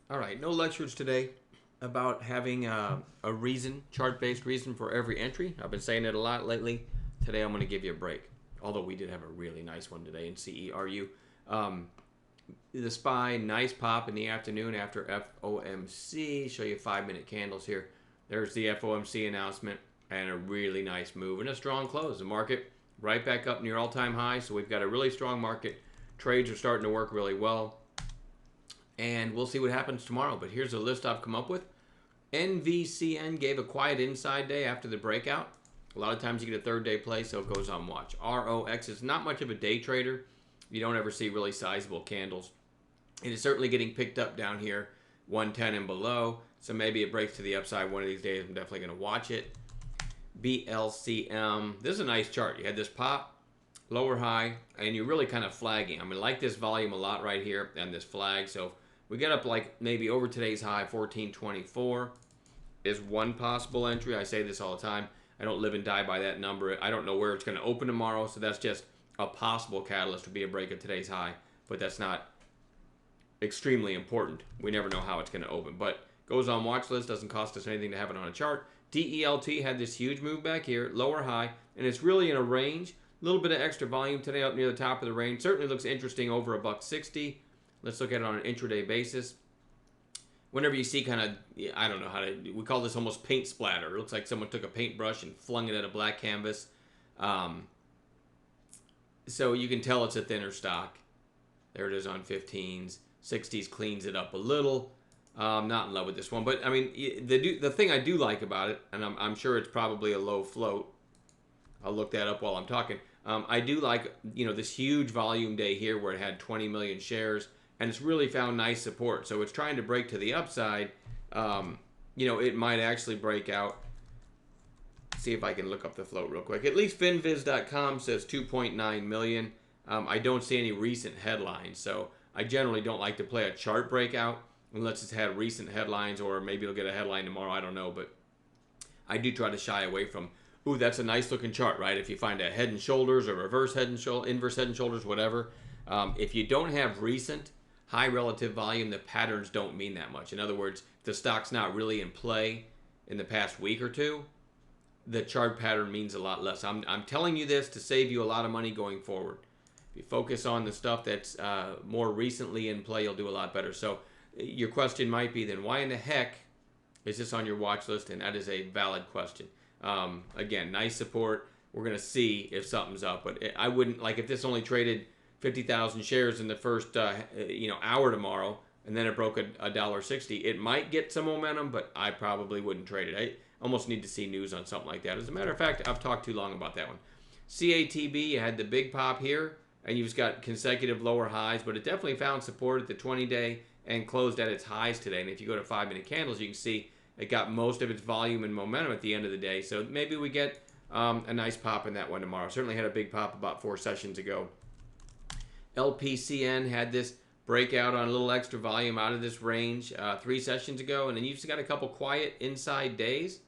All right, no lectures today about having a reason, chart-based reason for every entry. I've been saying it a lot lately. Today I'm going to give you a break. Although we did have a really nice one today in CERU. Um, the SPY, nice pop in the afternoon after FOMC. Show you 5-minute candles here. There's the FOMC announcement and a really nice move and a strong close. The market right back up near all-time high. So we've got a really strong market. Trades are starting to work really well. And we'll see what happens tomorrow. But here's a list I've come up with. NVCN gave a quiet inside day after the breakout. A lot of times you get a third day play, so it goes on watch. ROX is not much of a day trader. You don't ever see really sizable candles. It is certainly getting picked up down here, 110 and below. So maybe it breaks to the upside one of these days. I'm definitely going to watch it. BLCM. This is a nice chart. You had this pop, lower high, and you're really kind of flagging. I mean, like this volume a lot right here and this flag. So we get up like maybe over today's high, 1424 is one possible entry. I say this all the time. I don't live and die by that number. I don't know where it's going to open tomorrow, so that's just a possible catalyst to be a break of today's high, but that's not extremely important. We never know how it's going to open, but goes on watch list. Doesn't cost us anything to have it on a chart. DELT had this huge move back here, lower high, and it's really in a range. A little bit of extra volume today up near the top of the range. Certainly looks interesting over a $1.60. Let's look at it on an intraday basis. Whenever you see kind of, I don't know how to, we call this almost paint splatter. It looks like someone took a paintbrush and flung it at a black canvas. Um, so you can tell it's a thinner stock. There it is on 15s. 60s cleans it up a little. I'm not in love with this one. But, I mean, the thing I do like about it, and I'm sure it's probably a low float. I'll look that up while I'm talking. I do like, this huge volume day here where it had 20 million shares. And it's really found nice support. So it's trying to break to the upside. It might actually break out. See if I can look up the float real quick. At least finviz.com says 2.9 million. I don't see any recent headlines. So I generally don't like to play a chart breakout unless it's had recent headlines, or maybe it'll get a headline tomorrow. I don't know. But I do try to shy away from, ooh, that's a nice looking chart, right? If you find a head and shoulders or reverse head and shoulders, inverse head and shoulders, whatever. If you don't have recent high relative volume, the patterns don't mean that much. In other words, if the stock's not really in play in the past week or two, the chart pattern means a lot less. I'm telling you this to save you a lot of money going forward. If you focus on the stuff that's more recently in play, you'll do a lot better. So your question might be then, why in the heck is this on your watch list? And that is a valid question. Again, nice support. We're going to see if something's up. But I wouldn't, like if this only traded 50,000 shares in the first hour tomorrow, and then it broke a $1.60, it might get some momentum, but I probably wouldn't trade it. I almost need to see news on something like that. As a matter of fact, I've talked too long about that one. CATB, you had the big pop here, and you've got consecutive lower highs, but it definitely found support at the 20-day and closed at its highs today. And if you go to 5-minute candles, you can see it got most of its volume and momentum at the end of the day. So maybe we get a nice pop in that one tomorrow. Certainly had a big pop about 4 sessions ago. LPCN had this breakout on a little extra volume out of this range 3 sessions ago, and then you've just got a couple quiet inside days.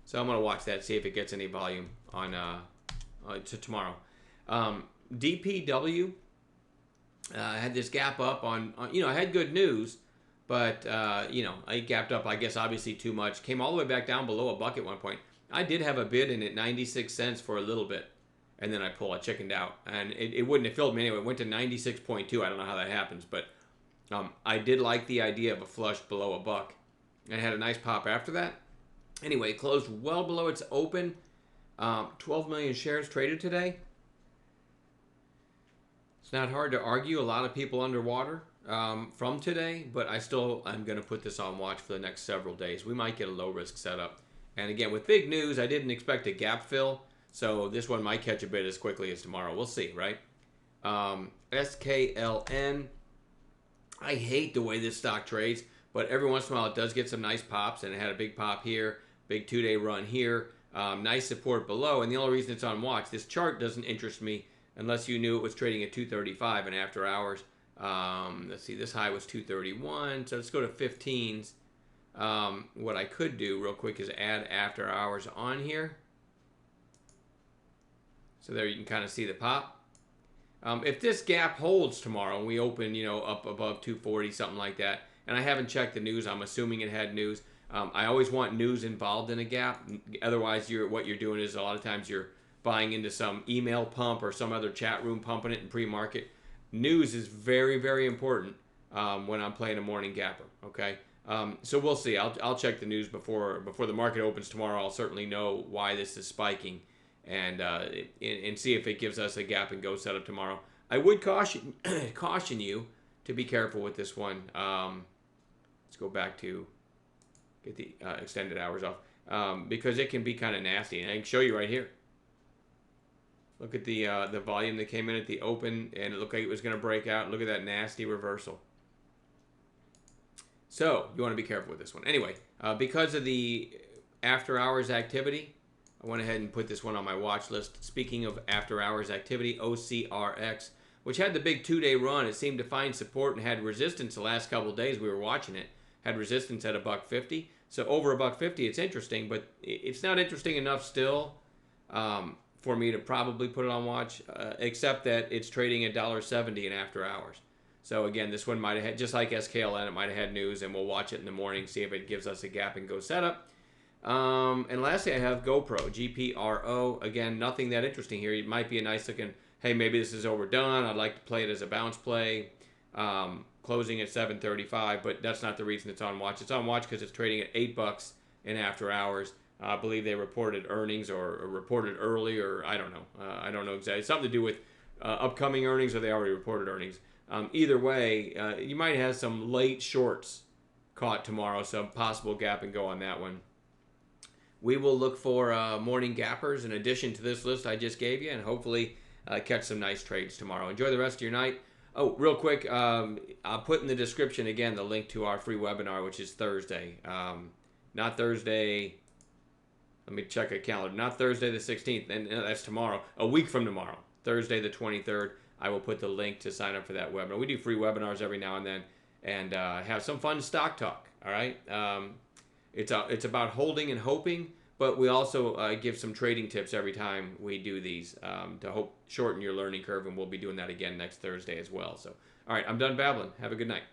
So I'm going to watch that, see if it gets any volume on to tomorrow. DPW had this gap up on I had good news, but I gapped up, I guess, obviously too much. Came all the way back down below a buck at one point. I did have a bid in it, 96 cents for a little bit. And then I chickened out. And it wouldn't have filled me anyway. It went to 96.2. I don't know how that happens. But I did like the idea of a flush below a buck. And it had a nice pop after that. Anyway, it closed well below its open. 12 million shares traded today. It's not hard to argue. A lot of people underwater from today. But I'm going to put this on watch for the next several days. We might get a low risk setup. And again, with big news, I didn't expect a gap fill. So this one might catch a bid as quickly as tomorrow. We'll see, right? SKLN. I hate the way this stock trades, but every once in a while it does get some nice pops, and it had a big pop here, big 2-day run here, nice support below. And the only reason it's on watch, this chart doesn't interest me unless you knew it was trading at 235 and after hours. Let's see, this high was 231, so let's go to 15s. What I could do real quick is add after hours on here. So there you can kind of see the pop. If this gap holds tomorrow and we open, up above 240, something like that, And I haven't checked the news. I'm assuming it had news. I always want news involved in a gap. Otherwise, what you're doing is a lot of times you're buying into some email pump or some other chat room pumping it in pre-market. News is very, very important when I'm playing a morning gapper. Okay, so we'll see. I'll check the news before the market opens tomorrow. I'll certainly know why this is spiking, and see if it gives us a gap and go setup tomorrow. I would caution you to be careful with this one. Let's go back to get the extended hours off because it can be kind of nasty, and I can show you right here. Look at the volume that came in at the open, and it looked like it was going to break out. Look at that nasty reversal. So you want to be careful with this one. Anyway, because of the after hours activity, I went ahead and put this one on my watch list. Speaking of after hours activity, OCRX, which had the big 2-day run, it seemed to find support and had resistance the last couple of days we were watching it. Had resistance at $1.50. So over $1.50, it's interesting, but it's not interesting enough still for me to probably put it on watch, except that it's trading at $1.70 in after hours. So again, this one might have had, just like SKLN, it might have had news, and we'll watch it in the morning, see if it gives us a gap and go setup. And lastly, I have GoPro, GPRO. Again, nothing that interesting here. It might be a nice looking, hey, maybe this is overdone. I'd like to play it as a bounce play. Closing at 7.35, but that's not the reason it's on watch. It's on watch because it's trading at $8 in after hours. I believe they reported earnings or reported early, or I don't know. I don't know exactly. It's something to do with upcoming earnings, or they already reported earnings. Either way, you might have some late shorts caught tomorrow, so possible gap and go on that one. We will look for morning gappers in addition to this list I just gave you, and hopefully catch some nice trades tomorrow. Enjoy the rest of your night. Oh, real quick, I'll put in the description again the link to our free webinar, which is Thursday. Not Thursday. Let me check a calendar. Not Thursday the 16th, and that's tomorrow. A week from tomorrow, Thursday the 23rd. I will put the link to sign up for that webinar. We do free webinars every now and then, and have some fun stock talk. All right. It's about holding and hoping, but we also give some trading tips every time we do these to help shorten your learning curve, and we'll be doing that again next Thursday as well. So, all right, I'm done babbling. Have a good night.